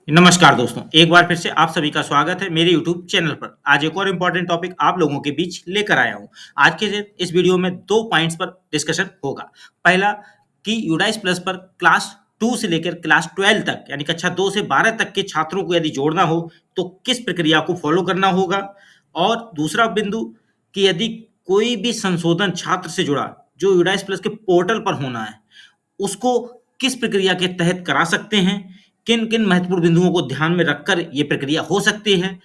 नमस्कार दोस्तों, एक बार फिर से आप सभी का स्वागत है मेरे यूट्यूब चैनल पर। आज एक और इम्पोर्टेंट टॉपिक आप लोगों के बीच लेकर आया हूँ। आज के इस वीडियो में 2 पॉइंट्स पर डिस्कशन होगा। पहला कि यूडाइस प्लस पर क्लास 2 से लेकर क्लास 12 तक यानी कक्षा 2 से 12 तक के छात्रों को यदि जोड़ना हो तो किस प्रक्रिया को फॉलो करना होगा। और दूसरा बिंदु कि यदि कोई भी संशोधन छात्र से जुड़ा जो यूडाइस प्लस के पोर्टल पर होना है उसको किस प्रक्रिया के तहत करा सकते हैं, किन-किन महत्वपूर्ण बिंदुओं को ध्यान में रखकर ये प्रक्रिया हो सकती है,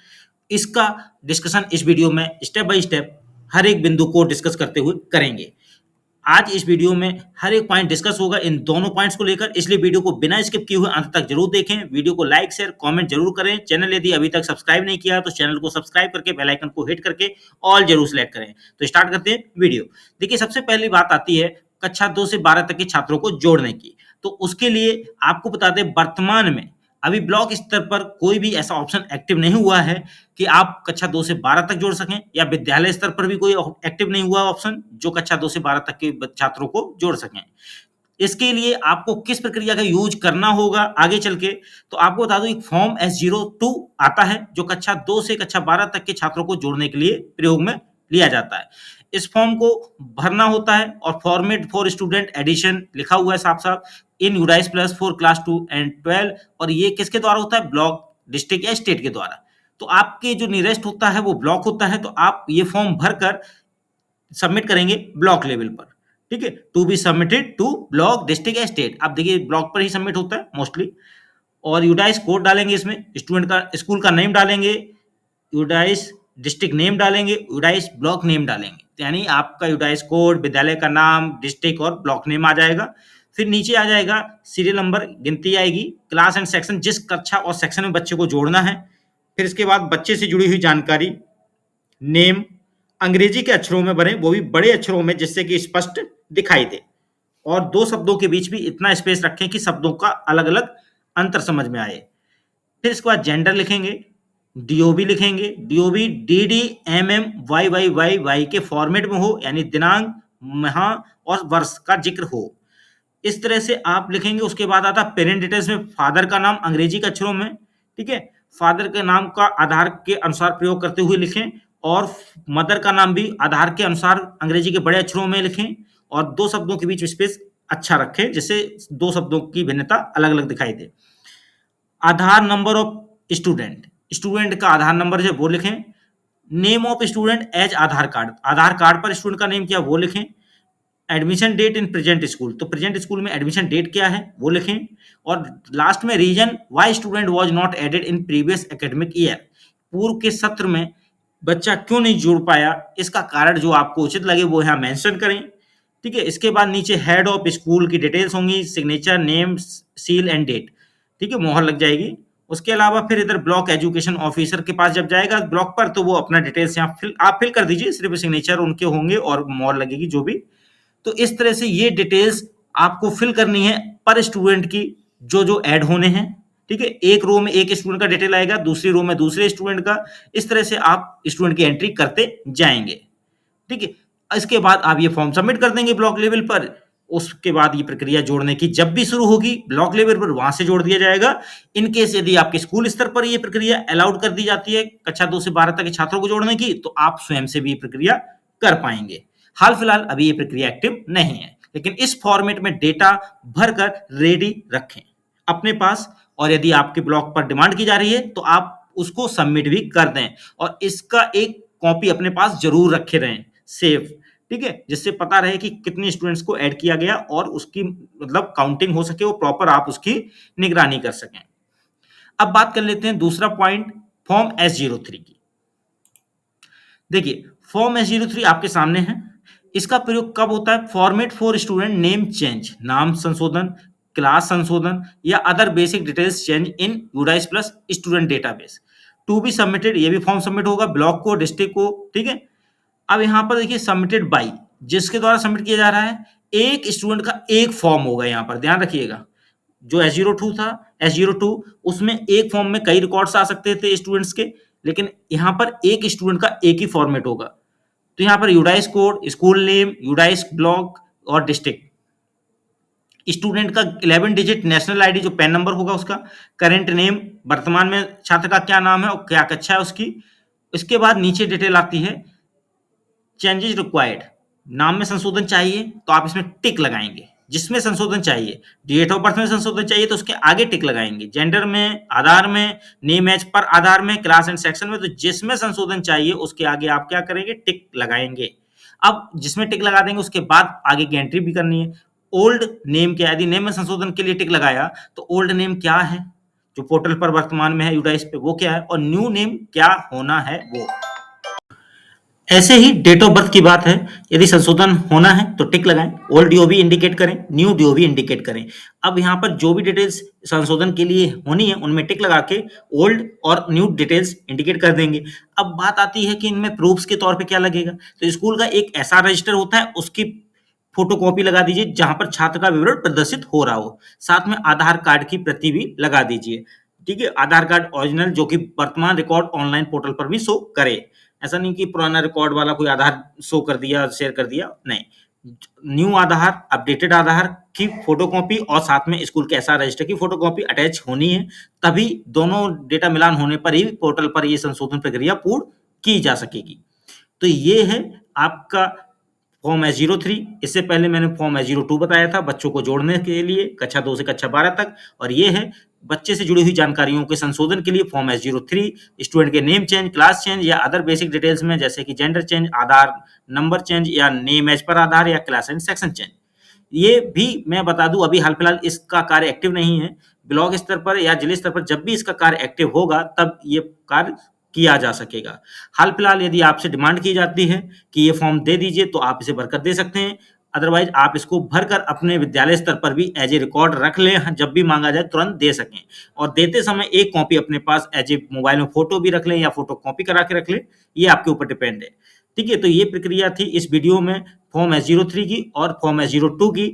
इसका डिस्कशन इस वीडियो में स्टेप बाय स्टेप हर एक बिंदु को डिस्कस करते हुए करेंगे। आज इस वीडियो में हर एक पॉइंट डिस्कस होगा इन दोनों पॉइंट्स को लेकर, इसलिए वीडियो को बिना स्किप किए हुए अंत तक जरूर देखें। वीडियो को लाइक, शेयर, कमेंट जरूर करें। चैनल यदि अभी तक सब्सक्राइब नहीं किया तो चैनल को सब्सक्राइब करके बेल आइकन को हिट करके ऑल जरूर सेलेक्ट करें। तो स्टार्ट करते हैं वीडियो। देखिए, सबसे पहली बात आती है कक्षा 2 से 12 तक के छात्रों को जोड़ने की। तो उसके लिए आपको बता दें, वर्तमान में अभी ब्लॉक स्तर पर कोई भी ऐसा ऑप्शन एक्टिव नहीं हुआ है कि आप कक्षा 2 से 12 तक जोड़ सकें, या विद्यालय स्तर पर भी कोई एक्टिव नहीं हुआ ऑप्शन जो कक्षा 2 से 12 तक के छात्रों को जोड़ सकें। इसके लिए आपको किस प्रक्रिया का यूज करना होगा आगे चल के, तो आपको बता दूं एक फॉर्म S02 आता है जो कक्षा 2 से कक्षा 12 तक के छात्रों को जोड़ने के लिए प्रयोग में लिया जाता है। इस फॉर्म को भरना होता है और फॉर्मेट फॉर स्टूडेंट एडिशन लिखा हुआ है साफ साफ in UDISE plus for class 2 and 12। और ये किसके द्वारा होता है? ब्लॉक, डिस्ट्रिक्ट या स्टेट के द्वारा। तो आपके जो नियरेस्ट होता है वो ब्लॉक होता है, तो आप ये फॉर्म भरकर सबमिट करेंगे ब्लॉक लेवल पर। ठीक है, to be submitted to block, district या स्टेट। आप देखिए ब्लॉक पर ही सबमिट होता है मोस्टली। और यूडाइस कोड डालेंगे, इसमें स्टूडेंट का स्कूल का नेम डालेंगे, यूडाइस डिस्ट्रिक्ट नेम डालेंगे, यूडाइस ब्लॉक नेम डालेंगे। यानी आपका यूडाइस कोड, विद्यालय का नाम, डिस्ट्रिक्ट और ब्लॉक नेम आ जाएगा। फिर नीचे आ जाएगा सीरियल नंबर, गिनती आएगी, क्लास एंड सेक्शन, जिस कक्षा और सेक्शन में बच्चे को जोड़ना है। फिर इसके बाद बच्चे से जुड़ी हुई जानकारी, नेम अंग्रेजी के अक्षरों में बने, वो भी बड़े अक्षरों में जिससे कि स्पष्ट दिखाई दे। और 2 शब्दों के बीच भी इतना स्पेस रखें कि शब्दों का अलग-अलग अंतर समझ में आए। फिर इसके बाद जेंडर लिखेंगे, डीओबी लिखेंगे, डीओबी DDMMYYYY के फॉर्मेट में हो, यानी दिनांक, माह और वर्ष का जिक्र हो। इस तरह से आप लिखेंगे। उसके बाद आता है पेरेंट डिटेल्स में फादर का नाम अंग्रेजी के अक्षरों में। ठीक है, फादर के नाम का आधार के अनुसार प्रयोग करते हुए लिखें, और मदर का नाम भी आधार के अनुसार अंग्रेजी के बड़े अक्षरों में लिखें, और 2 शब्दों के बीच स्पेस अच्छा रखें जिससे 2 शब्दों की भिन्नता अलग-अलग दिखाई दे। Aadhaar number of student, student का आधार नंबर जो है वो लिखें। Name of student as Aadhaar card, Aadhaar card पर स्टूडेंट का नेम क्या है वो लिखें। Admission date in present school, तो प्रेजेंट स्कूल में एडमिशन डेट क्या है वो लिखें। और लास्ट में reason why student was not added in previous academic year, पूर्व के सत्र में बच्चा क्यों नहीं जुड़ पाया, इसका कारण जो आपको उचित लगे वो यहाँ मेंशन करें। ठीक है, इसके बाद नीचे हेड ऑफ स्कूल की डिटेल्स होंगी, signature, name, seal and date. ठीक है, मोहर लग जाएगी। उसके अलावा फिर इधर ब्लॉक एजुकेशन ऑफिसर के पास जब जाएगा ब्लॉक पर, तो वो अपना डिटेल्स यहाँ आप फिल कर दीजिए, सिर्फ सिग्नेचर उनके होंगे और मोहर लगेगी जो भी। तो इस तरह से ये डिटेल्स आपको फिल करनी है पर स्टूडेंट की, जो जो ऐड होने हैं। ठीक है, एक रो में एक स्टूडेंट का डिटेल आएगा, दूसरी रो में दूसरे स्टूडेंट का। इस तरह से आप स्टूडेंट की एंट्री करते जाएंगे। ठीक है, इसके बाद आप ये फॉर्म सबमिट कर देंगे ब्लॉक लेवल पर। उसके बाद ये प्रक्रिया जोड़ने की जब भी शुरू होगी ब्लॉक लेवल पर, वहां से जोड़ दिया जाएगा। इन केस यदि आपके स्कूल स्तर पर ये प्रक्रिया अलाउड कर दी जाती है कक्षा 2 से 12 तक के छात्रों को जोड़ने की, तो आप स्वयं से भी ये प्रक्रिया कर पाएंगे। हाल फिलहाल अभी ये प्रक्रिया एक्टिव नहीं है, लेकिन इस फॉर्मेट में डेटा भरकर रेडी रखें अपने पास। और यदि आपके ब्लॉक पर डिमांड की जा रही है तो आप उसको सबमिट भी कर दें, और इसका एक कॉपी अपने पास जरूर रखे रहें सेफ। ठीक है, जिससे पता रहे कि कितने स्टूडेंट्स को ऐड किया गया और उसकी मतलब काउंटिंग हो सके, वो प्रॉपर आप उसकी निगरानी कर सकें। अब बात कर लेते हैं दूसरा पॉइंट, फॉर्म S03 की। देखिए, फॉर्म S03 आपके सामने है। इसका प्रयोग कब होता है? Format for student name change, नाम संशोधन, क्लास संशोधन या other basic details change in UDISE plus student database. To be submitted, ये भी फॉर्म सबमिट होगा ब्लॉक को, डिस्ट्रिक्ट को। ठीक है, अब यहाँ पर देखिए सबमिटेड बाई, जिसके द्वारा सबमिट किया जा रहा है, एक स्टूडेंट का एक फॉर्म होगा। यहाँ पर ध्यान रखिएगा, जो S02 था, S02 उसमें एक फॉर्म में कई रिकॉर्ड्स आ सकते थे स्टूडेंट्स के, लेकिन यहाँ पर एक स्टूडेंट का एक ही फॉर्मेट होगा। तो यहाँ पर UDISE code, school name, UDISE block और डिस्ट्रिक्ट। स्टूडेंट का 11 डिजिट नेशनल आईडी जो पैन नंबर होगा उसका, करेंट नेम वर्तमान में छात्र का क्या नाम है और क्या कक्षा है उसकी। इसके बाद नीचे डिटेल आती है चेंजेस रिक्वायर्ड, नाम में संशोधन चाहिए तो आप इसमें टिक लगाएंगे, जिसमें संशोधन चाहिए, डेट ऑफ बर्थ में संशोधन चाहिए तो उसके आगे टिक लगाएंगे, जेंडर में, आधार में, नेम एज पर आधार में, क्लास एंड सेक्शन में, तो जिसमें संशोधन चाहिए उसके आगे आप क्या करेंगे, टिक लगाएंगे। अब जिसमें टिक लगा देंगे उसके बाद आगे की एंट्री भी करनी है। ओल्ड नेम क्या है, यदि नेम में संशोधन के लिए टिक लगाया तो ओल्ड नेम क्या है जो पोर्टल पर वर्तमान में है यूडाइस पे, वो क्या है, और न्यू नेम क्या होना है वो। ऐसे ही डेट ऑफ बर्थ की बात है, यदि संशोधन होना है तो टिक लगाएं, ओल्ड डीओबी इंडिकेट करें, न्यू डीओबी इंडिकेट करें। अब यहाँ पर जो भी डिटेल्स संशोधन के लिए होनी है उनमें टिक लगा के ओल्ड और न्यू डिटेल्स इंडिकेट कर देंगे। अब बात आती है कि इनमें प्रूफ्स के तौर पे क्या लगेगा, तो स्कूल का एक ऐसा रजिस्टर होता है उसकी फोटोकॉपी लगा दीजिए जहां पर छात्र का विवरण प्रदर्शित हो रहा हो, साथ में आधार कार्ड की प्रति भी लगा दीजिए। ठीक है, आधार कार्ड ओरिजिनल जो कि वर्तमान रिकॉर्ड ऑनलाइन पोर्टल पर भी शो करे। ऐसा नहीं कि पुराना रिकॉर्ड वाला कोई आधार शो कर दिया, शेयर कर दिया, नहीं। न्यू आधार, अपडेटेड आधार की फोटोकॉपी और साथ में स्कूल के एसआर रजिस्टर की फोटोकॉपी अटैच होनी है, तभी दोनों डेटा मिलान होने पर ही पोर्टल पर ये संशोधन प्रक्रिया पूर्ण की जा सकेगी। तो ये है आपका फॉर्म S03। इससे पहले मैंने फॉर्म S02 बताया था बच्चों को जोड़ने के लिए कक्षा 2 से कक्षा 12 तक, और ये है बच्चे से जुड़ी हुई जानकारियों के संशोधन के लिए फॉर्म S03। स्टूडेंट के नेम चेंज, क्लास चेंज या अदर बेसिक डिटेल्स में जैसे कि जेंडर चेंज, आधार नंबर चेंज या नेम एज पर आधार या क्लास एंड सेक्शन चेंज। ये भी मैं बता दूं अभी हाल फिलहाल इसका कार्य एक्टिव नहीं है। ब्लॉक स्तर पर या जिले स्तर पर जब भी इसका कार्य एक्टिव होगा तब ये कार्य किया जा सकेगा। हाल फिलहाल यदि आपसे डिमांड की जाती है कि ये फॉर्म दे दीजिए तो आप इसे भरकर दे सकते हैं, अदरवाइज आप इसको भरकर अपने विद्यालय स्तर पर भी एज ए रिकॉर्ड रख लें, जब भी मांगा जाए तुरंत दे सकें। और देते समय एक कॉपी अपने पास एज ए मोबाइल में फोटो भी रख लें या फोटो कॉपी करा के रख लें, ये आपके ऊपर डिपेंड है। ठीक है, तो ये प्रक्रिया थी इस वीडियो में फॉर्म S03 की और फॉर्म S02 की।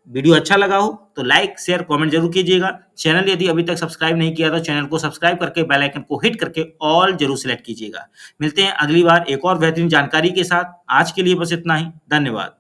वीडियो अच्छा लगा हो तो लाइक शेयर कमेंट जरूर कीजिएगा। चैनल यदि अभी तक सब्सक्राइब नहीं किया तो चैनल को सब्सक्राइब करके बेल आइकन को हिट करके ऑल जरूर सिलेक्ट कीजिएगा। मिलते हैं अगली बार एक और बेहतरीन जानकारी के साथ। आज के लिए बस इतना ही, धन्यवाद।